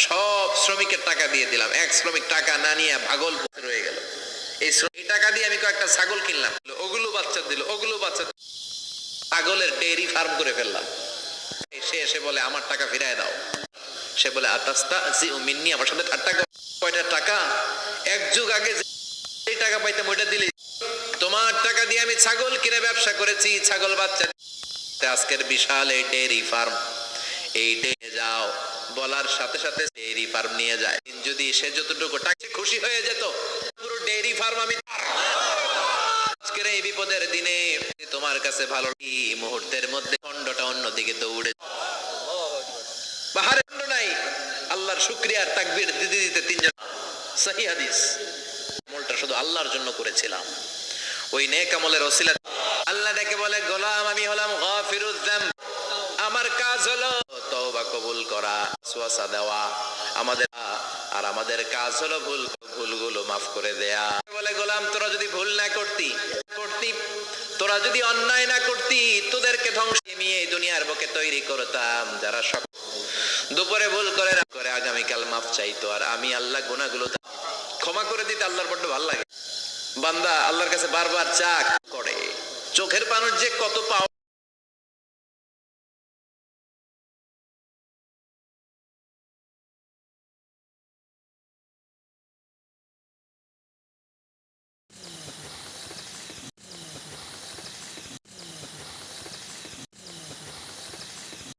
সব শ্রমিকের টাকা দিয়ে দিলাম। এক শ্রমিক টাকা না নিয়ে পাগল রয়ে গেল। এই টাকা দিয়ে আমি কয়েকটা ছাগল কিনলাম, ওগুলো বাচ্চা দিল, ওগুলো বাচ্চা, ছাগলের ডেইরি ফার্ম করে ফেললাম। সে এসে বলে আমার টাকা ফিরায় দাও। সে বলে আতাস্তা জি মিন্নি, আমার সাথে ঠাট্টা করো। কয়টা টাকা? এক যুগ আগে যে টাকা পাইতাম ওইটা দিলে, তোমার টাকা দিয়ে আমি ছাগল কিনে ব্যবসা করেছি, ছাগল বাচ্চা। আজকের বিশাল এই ডেইরি ফার্ম, এই ডেইরি যাও বলার সাথে সাথে ডেইরি ফার্ম নিয়ে যায়। যদি সে যতটুকু টাকা খুশি হয়ে যেত, পুরো ডেইরি ফার্ম আমি। আজকের এই বিপদের দিনে তোমার কাছে ভালো, এই মুহূর্তের মধ্যে খণ্ডটা অন্যদিকে দৌড়ে, বাহারে খণ্ড নাই। আল্লাহর শুকরিয়ার তাকবীর দিতে দিতে তিনজন, সহিহ হাদিস, আমলটা শুধু আল্লাহর জন্য করেছিলাম। ওই নেক আমলের ওসিলা আল্লাহ ডেকে বলে, গোলাম আমি হলাম গাফিরুয যাম, আমার কাজ হলো তওবা কবুল করা, ওয়াসওয়াসা দেওয়া আমাদের, আর আমাদের কাজ হলো ভুলগুলো মাফ করে দেয়া। বলে গোলাম তোরা যদি ভুল না করতি, তোরা যদি অন্যায় না করতি, তোদেরকে ধ্বংস নিয়ে এই দুনিয়ার বুকে তৈরি করতাম। যারা সব দুপুরে ভুল করে আগামীকাল মাফ চাইতো, আর আমি আল্লাহ গুনাহগুলো ক্ষমা করে দিতে আল্লাহর বড্ড ভালো লাগে। বান্দা আল্লাহর কাছে বারবার চাক করে, চোখের পানির যে কত পাওয়া